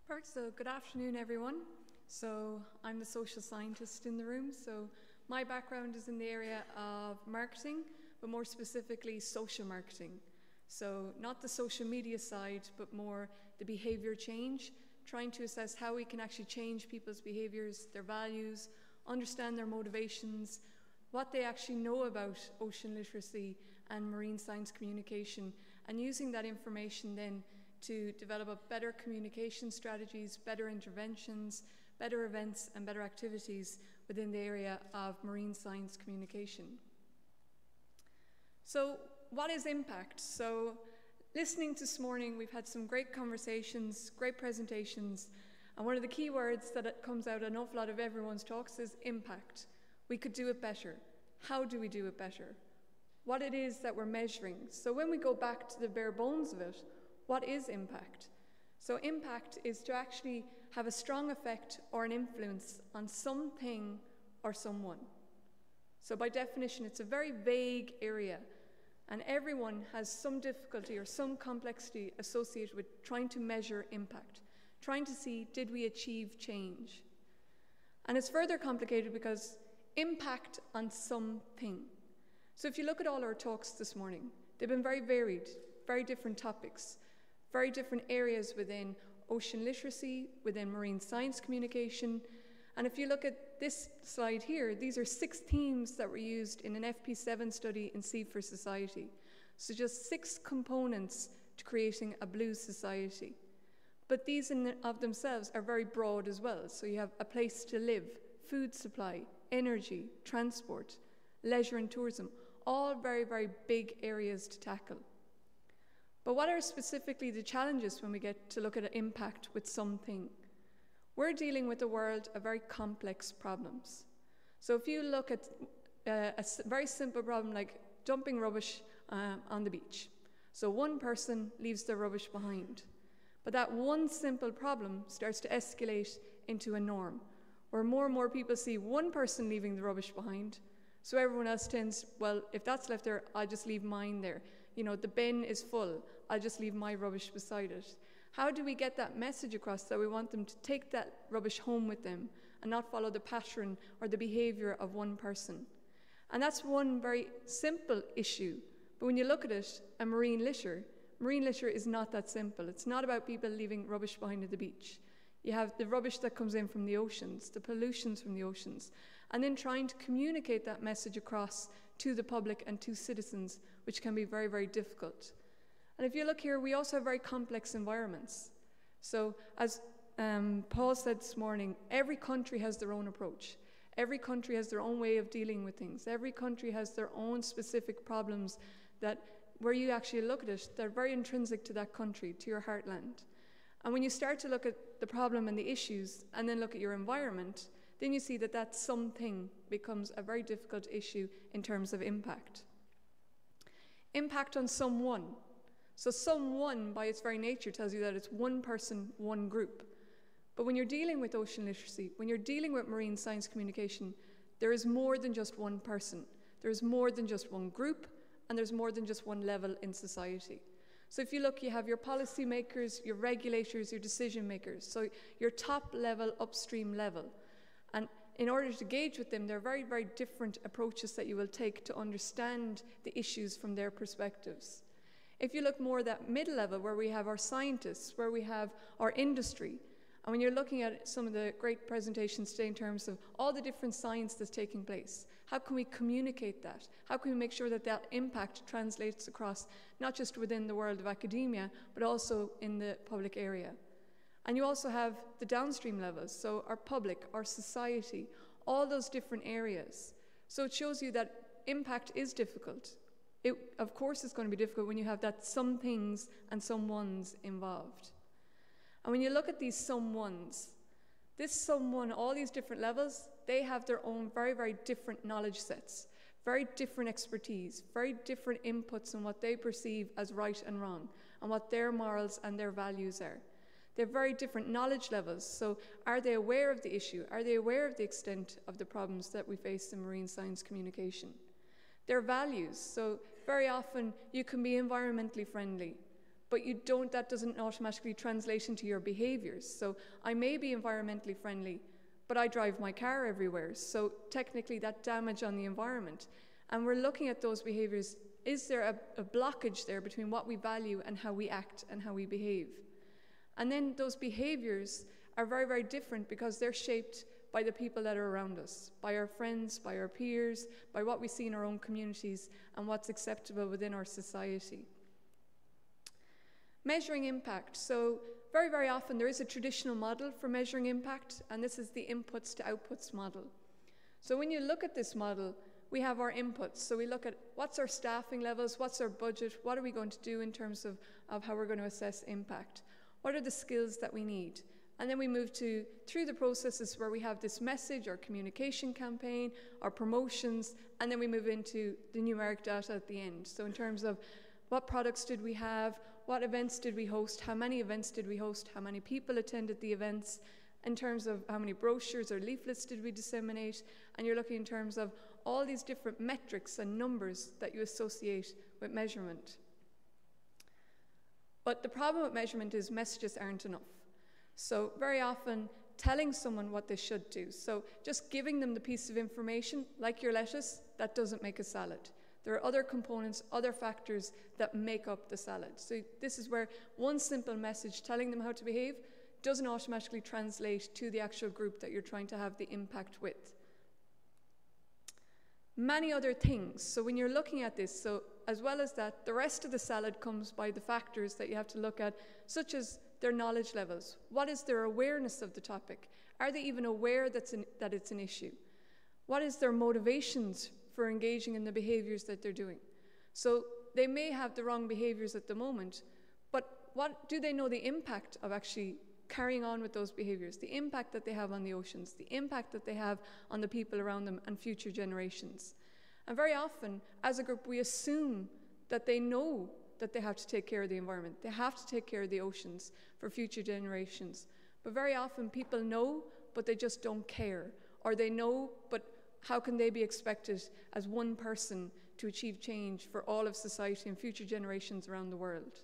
Perfect. So good afternoon, everyone. So I'm the social scientist in the room. So my background is in the area of marketing, but more specifically social marketing. So not the social media side, but more the behavior change, trying to assess how we can actually change people's behaviors, their values, understand their motivations, what they actually know about ocean literacy and marine science communication, and using that information then to develop better communication strategies, better interventions, better events, and better activities within the area of marine science communication. So what is impact? So listening this morning, we've had some great conversations, great presentations, and one of the key words that comes out an awful lot of everyone's talks is impact. We could do it better. How do we do it better? What it is that we're measuring. So when we go back to the bare bones of it, what is impact? So impact is to actually have a strong effect or an influence on something or someone. So by definition, it's a very vague area, and everyone has some difficulty or some complexity associated with trying to measure impact, trying to see, did we achieve change? And it's further complicated because impact on something. So if you look at all our talks this morning, they've been very varied, very different topics, very different areas within ocean literacy, within marine science communication. And if you look at this slide here, these are 6 themes that were used in an FP7 study in Sea for Society. So just 6 components to creating a blue society. But these in of themselves are very broad as well. So you have a place to live, food supply, energy, transport, leisure and tourism, all very, very big areas to tackle. But what are specifically the challenges when we get to look at an impact with something? We're dealing with a world of very complex problems. So if you look at a very simple problem like dumping rubbish on the beach. So one person leaves their rubbish behind. But that one simple problem starts to escalate into a norm, where more and more people see one person leaving the rubbish behind. So everyone else tends, well, if that's left there, I'll just leave mine there. You know, the bin is full, I'll just leave my rubbish beside it. How do we get that message across that we want them to take that rubbish home with them and not follow the pattern or the behavior of one person? And that's one very simple issue. But when you look at it, a marine litter is not that simple. It's not about people leaving rubbish behind at the beach. You have the rubbish that comes in from the oceans, the pollutions from the oceans, and then trying to communicate that message across to the public and to citizens, which can be very, very difficult. And if you look here, we also have very complex environments. So as Paul said this morning, every country has their own approach. Every country has their own way of dealing with things. Every country has their own specific problems that, where you actually look at it, they're very intrinsic to that country, to your heartland. And when you start to look at the problem and the issues, and then look at your environment, then you see that that something becomes a very difficult issue in terms of impact. Impact on someone. So someone, by its very nature, tells you that it's one person, one group. But when you're dealing with ocean literacy, when you're dealing with marine science communication, there is more than just one person. There's more than just one group, and there's more than just one level in society. So if you look, you have your policymakers, your regulators, your decision makers. So your top level, upstream level. And in order to engage with them, there are very, very different approaches that you will take to understand the issues from their perspectives. If you look more at that middle level, where we have our scientists, where we have our industry, and when you're looking at some of the great presentations today in terms of all the different science that's taking place, how can we communicate that? How can we make sure that that impact translates across, not just within the world of academia, but also in the public area? And you also have the downstream levels, so our public, our society, all those different areas. So it shows you that impact is difficult. It, of course, is going to be difficult when you have that some things and some ones involved. And when you look at these someones, this someone, all these different levels, they have their own very, very different knowledge sets, very different expertise, very different inputs on what they perceive as right and wrong, and what their morals and their values are. They have very different knowledge levels. So are they aware of the issue? Are they aware of the extent of the problems that we face in marine science communication? Their values. So very often you can be environmentally friendly, but that doesn't automatically translate into your behaviors. So I may be environmentally friendly, but I drive my car everywhere. So technically that damage on the environment. And we're looking at those behaviors. Is there a blockage there between what we value and how we act and how we behave? And then those behaviors are very, very different because they're shaped by the people that are around us, by our friends, by our peers, by what we see in our own communities and what's acceptable within our society. Measuring impact. So very, very often there is a traditional model for measuring impact, and this is the inputs to outputs model. So when you look at this model, we have our inputs. So we look at what's our staffing levels, what's our budget, what are we going to do in terms of how we're going to assess impact, what are the skills that we need. And then we move through the processes where we have this message, our communication campaign, our promotions, and then we move into the numeric data at the end. So in terms of what products did we have, what events did we host, how many events did we host, how many people attended the events, in terms of how many brochures or leaflets did we disseminate, and you're looking in terms of all these different metrics and numbers that you associate with measurement. But the problem with measurement is messages aren't enough. So very often telling someone what they should do, so just giving them the piece of information, like your lettuce, that doesn't make a salad. There are other components, other factors that make up the salad. So this is where one simple message telling them how to behave doesn't automatically translate to the actual group that you're trying to have the impact with. Many other things. So when you're looking at this, so as well as that, the rest of the salad comes by the factors that you have to look at, such as their knowledge levels. What is their awareness of the topic? Are they even aware that it's an issue? What is their motivations for engaging in the behaviors that they're doing? So they may have the wrong behaviors at the moment, but what do they know the impact of actually carrying on with those behaviors, the impact that they have on the oceans, the impact that they have on the people around them and future generations? And very often, as a group, we assume that they know that they have to take care of the environment. They have to take care of the oceans for future generations. But very often people know, but they just don't care. Or they know, but how can they be expected as one person to achieve change for all of society and future generations around the world?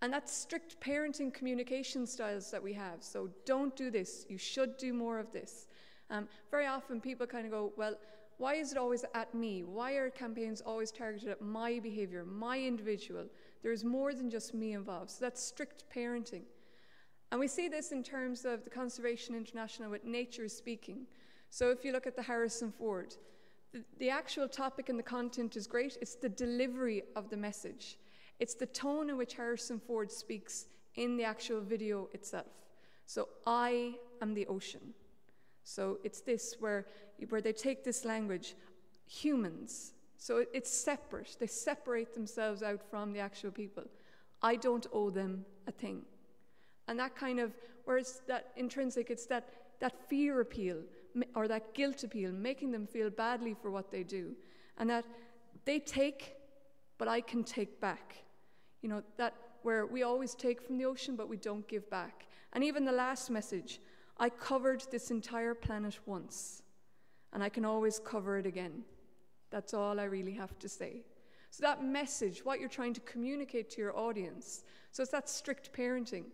And that's strict parenting communication styles that we have. So don't do this. You should do more of this. Very often people kind of go, well, why is it always at me? Why are campaigns always targeted at my behavior, my individual? There is more than just me involved. So that's strict parenting. And we see this in terms of the Conservation International with Nature is Speaking. So if you look at the Harrison Ford, the actual topic and the content is great. It's the delivery of the message. It's the tone in which Harrison Ford speaks in the actual video itself. So I am the ocean. So it's this where they take this language, humans. So it's separate. They separate themselves out from the actual people. I don't owe them a thing. And that kind of, where it's that intrinsic, it's that fear appeal or that guilt appeal, making them feel badly for what they do. And that they take, but I can take back. You know, that where we always take from the ocean, but we don't give back. And even the last message, I covered this entire planet once, and I can always cover it again. That's all I really have to say. So that message, what you're trying to communicate to your audience, so it's that strict parenting.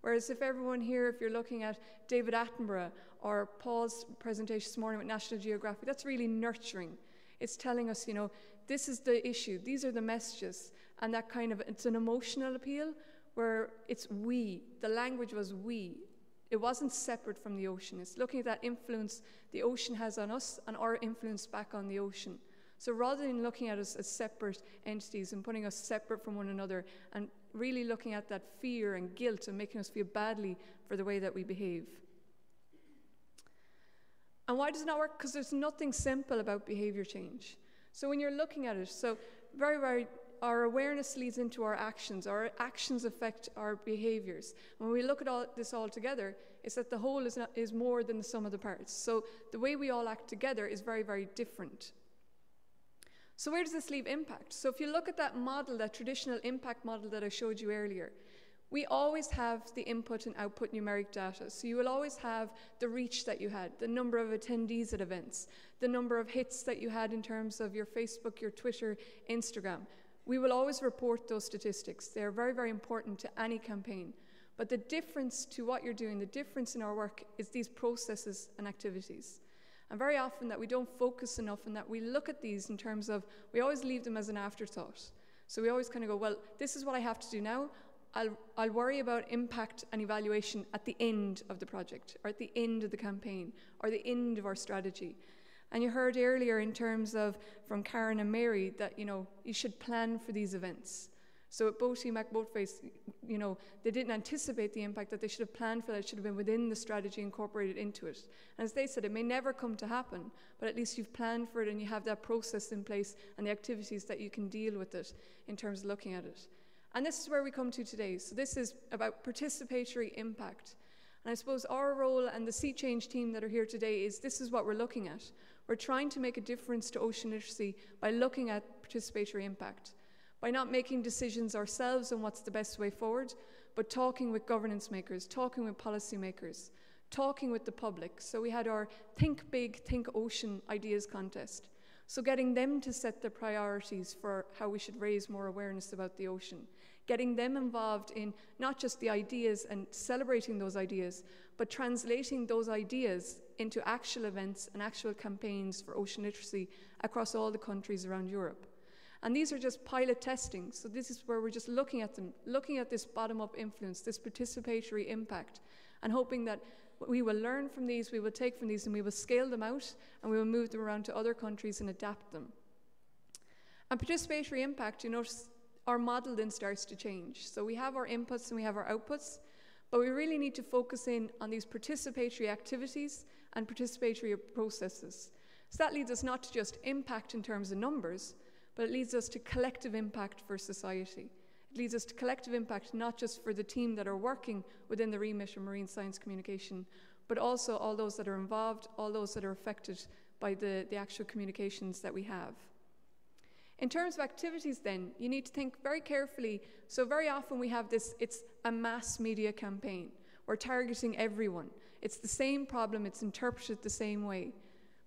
Whereas if everyone here, if you're looking at David Attenborough or Paul's presentation this morning with National Geographic, that's really nurturing. It's telling us, you know, this is the issue, these are the messages, and that kind of, it's an emotional appeal where it's we, the language was we. It wasn't separate from the ocean. It's looking at that influence the ocean has on us and our influence back on the ocean. So rather than looking at us as separate entities and putting us separate from one another and really looking at that fear and guilt and making us feel badly for the way that we behave. And why does it not work? Because there's nothing simple about behavior change. So when you're looking at it, so our awareness leads into our actions affect our behaviors. When we look at this all together, it's that the whole is more than the sum of the parts. So the way we all act together is very, very different. So where does this leave impact? So if you look at that model, that traditional impact model that I showed you earlier, we always have the input and output numeric data. So you will always have the reach that you had, the number of attendees at events, the number of hits that you had in terms of your Facebook, your Twitter, Instagram. We will always report those statistics. They are very, very important to any campaign. But the difference to what you're doing, the difference in our work, is these processes and activities. And very often that we don't focus enough and that we look at these in terms of, we always leave them as an afterthought. So we always kind of go, well, this is what I have to do now. I'll worry about impact and evaluation at the end of the project, or at the end of the campaign, or the end of our strategy. And you heard earlier in terms of, from Karen and Mary, that, you know, you should plan for these events. So at Boaty Boatface, you know, they didn't anticipate the impact, that they should have planned for that. It should have been within the strategy, incorporated into it. And as they said, it may never come to happen, but at least you've planned for it and you have that process in place and the activities that you can deal with it in terms of looking at it. And this is where we come to today. So this is about participatory impact. And I suppose our role and the Sea Change team that are here today is, this is what we're looking at. We're trying to make a difference to ocean literacy by looking at participatory impact, by not making decisions ourselves on what's the best way forward, but talking with governance makers, talking with policy makers, talking with the public. So we had our Think Big, Think Ocean ideas contest. So getting them to set the priorities for how we should raise more awareness about the ocean, getting them involved in not just the ideas and celebrating those ideas, but translating those ideas into actual events and actual campaigns for ocean literacy across all the countries around Europe. And these are just pilot testing, so this is where we're just looking at them, looking at this bottom-up influence, this participatory impact, and hoping that we will learn from these, we will take from these, and we will scale them out, and we will move them around to other countries and adapt them. And participatory impact, you notice our model then starts to change. So we have our inputs and we have our outputs, but we really need to focus in on these participatory activities and participatory processes. So that leads us not to just impact in terms of numbers, but it leads us to collective impact for society. It leads us to collective impact, not just for the team that are working within the remit of marine science communication, but also all those that are involved, all those that are affected by the actual communications that we have. In terms of activities then, you need to think very carefully. So very often we have this, it's a mass media campaign. We're targeting everyone. It's the same problem, it's interpreted the same way.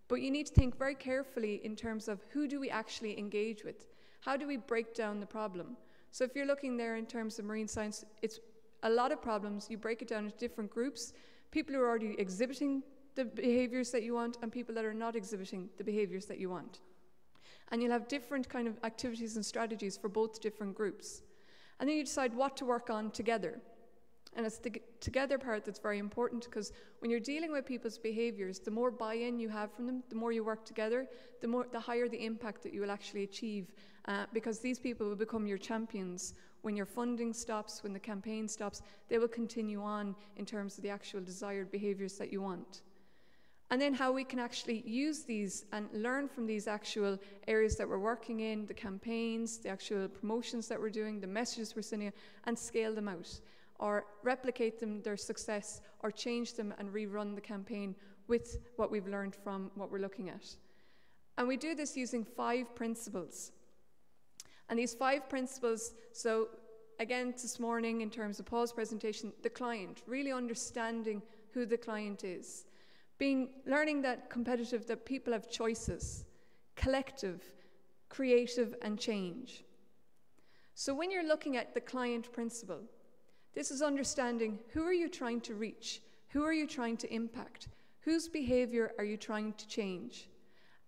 But you need to think very carefully in terms of who do we actually engage with? How do we break down the problem? So if you're looking there in terms of marine science, it's a lot of problems. You break it down into different groups. People who are already exhibiting the behaviors that you want and people that are not exhibiting the behaviors that you want. And you'll have different kind of activities and strategies for both different groups. And then you decide what to work on together. And it's the together part that's very important, because when you're dealing with people's behaviors, the more buy-in you have from them, the more you work together, the higher the impact that you will actually achieve, because these people will become your champions. When your funding stops, when the campaign stops, they will continue on in terms of the actual desired behaviors that you want. And then how we can actually use these and learn from these actual areas that we're working in, the campaigns, the actual promotions that we're doing, the messages we're sending, and scale them out, or replicate them, their success, or change them and rerun the campaign with what we've learned from what we're looking at. And we do this using 5 principles. And these 5 principles, so again this morning in terms of Paul's presentation, the client, really understanding who the client is. Learning that competitive, that people have choices, collective, creative, and change. So when you're looking at the client principle, this is understanding who are you trying to reach, who are you trying to impact, whose behavior are you trying to change,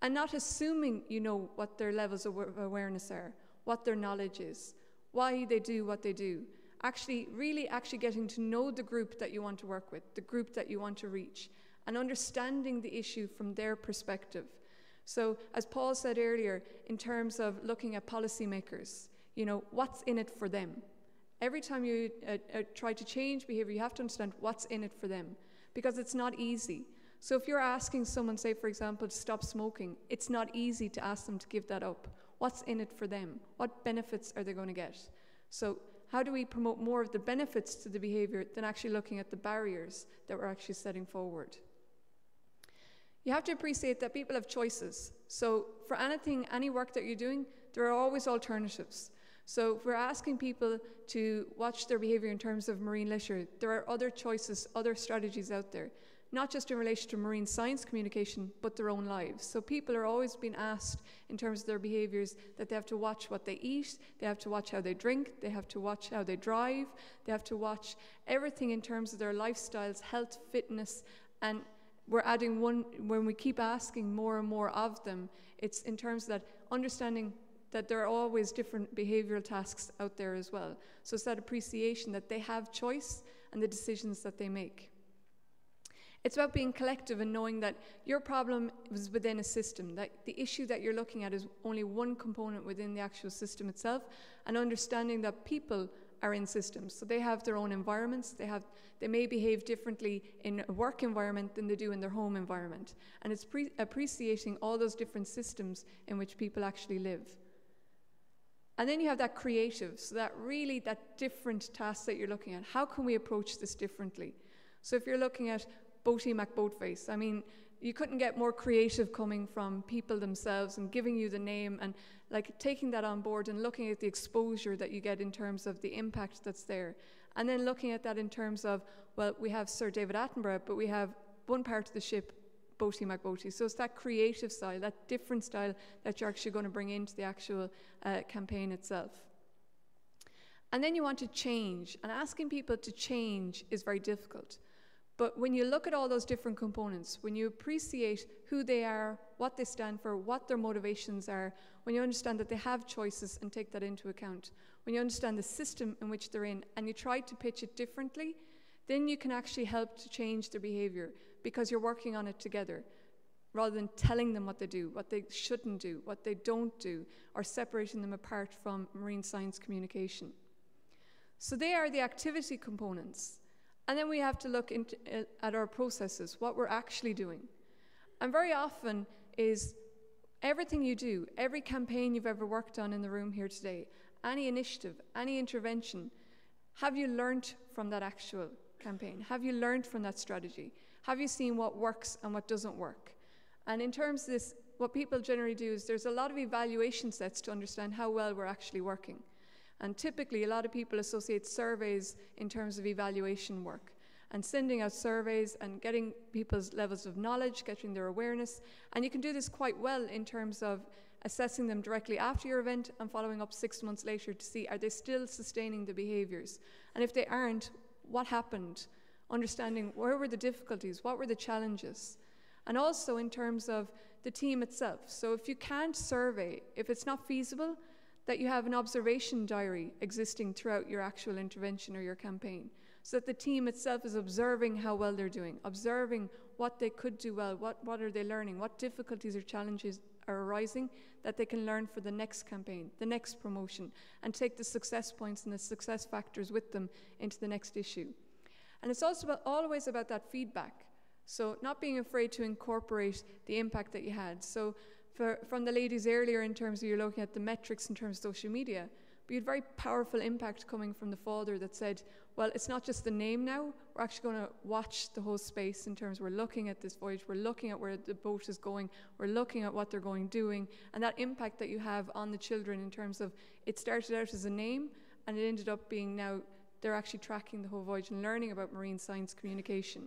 and not assuming you know what their levels of awareness are, what their knowledge is, why they do what they do. Really getting to know the group that you want to work with, the group that you want to reach, and understanding the issue from their perspective. So as Paul said earlier, in terms of looking at policymakers, you know, what's in it for them? Every time you try to change behavior, you have to understand what's in it for them, because it's not easy. So if you're asking someone, say for example, to stop smoking, it's not easy to ask them to give that up. What's in it for them? What benefits are they going to get? So how do we promote more of the benefits to the behavior than actually looking at the barriers that we're actually setting forward? You have to appreciate that people have choices. So for anything, any work that you're doing, there are always alternatives. So if we're asking people to watch their behavior in terms of marine literature, there are other choices, other strategies out there. not just in relation to marine science communication, but their own lives. So people are always being asked in terms of their behaviours that they have to watch what they eat, they have to watch how they drink, they have to watch how they drive, they have to watch everything in terms of their lifestyles, health, fitness, and we're adding one, when we keep asking more and more of them, it's in terms of that understanding that there are always different behavioural tasks out there as well. So it's that appreciation that they have choice and the decisions that they make. It's about being collective and knowing that your problem is within a system, that the issue that you're looking at is only one component within the actual system itself, and understanding that people are in systems. So they have their own environments, they may behave differently in a work environment than they do in their home environment. And it's appreciating all those different systems in which people actually live. And then you have that creative, so that really that different task that you're looking at. How can we approach this differently? So if you're looking at Boaty McBoatface, I mean, you couldn't get more creative coming from people themselves and giving you the name and like taking that on board and looking at the exposure that you get in terms of the impact that's there. And then looking at that in terms of, well, we have Sir David Attenborough, but we have one part of the ship, Boaty McBoaty. So it's that creative style, that different style that you're actually going to bring into the actual campaign itself. And then you want to change, and asking people to change is very difficult. But when you look at all those different components, when you appreciate who they are, what they stand for, what their motivations are, when you understand that they have choices and take that into account, when you understand the system in which they're in and you try to pitch it differently, then you can actually help to change their behavior because you're working on it together rather than telling them what they do, what they shouldn't do, what they don't do, or separating them apart from marine science communication. So they are the activity components. And then we have to look at our processes, what we're actually doing. And very often is everything you do, every campaign you've ever worked on in the room here today, any initiative, any intervention, have you learned from that actual campaign? Have you learned from that strategy? Have you seen what works and what doesn't work? And in terms of this, what people generally do is there's a lot of evaluation sets to understand how well we're actually working. And typically, a lot of people associate surveys in terms of evaluation work and sending out surveys and getting people's levels of knowledge, getting their awareness. And you can do this quite well in terms of assessing them directly after your event and following up 6 months later to see, are they still sustaining the behaviours? And if they aren't, what happened? Understanding where were the difficulties, what were the challenges? And also in terms of the team itself. So if you can't survey, if it's not feasible, that you have an observation diary existing throughout your actual intervention or your campaign, so that the team itself is observing how well they're doing, observing what they could do well, what are they learning, what difficulties or challenges are arising that they can learn for the next campaign, the next promotion, and take the success points and the success factors with them into the next issue. And it's also always about that feedback. So not being afraid to incorporate the impact that you had. So from the ladies earlier in terms of you're looking at the metrics in terms of social media, but you had very powerful impact coming from the father that said, well, it's not just the name now, we're actually going to watch the whole space in terms of we're looking at this voyage, we're looking at where the boat is going, we're looking at what they're going doing, and that impact that you have on the children in terms of it started out as a name and it ended up being now they're actually tracking the whole voyage and learning about marine science communication.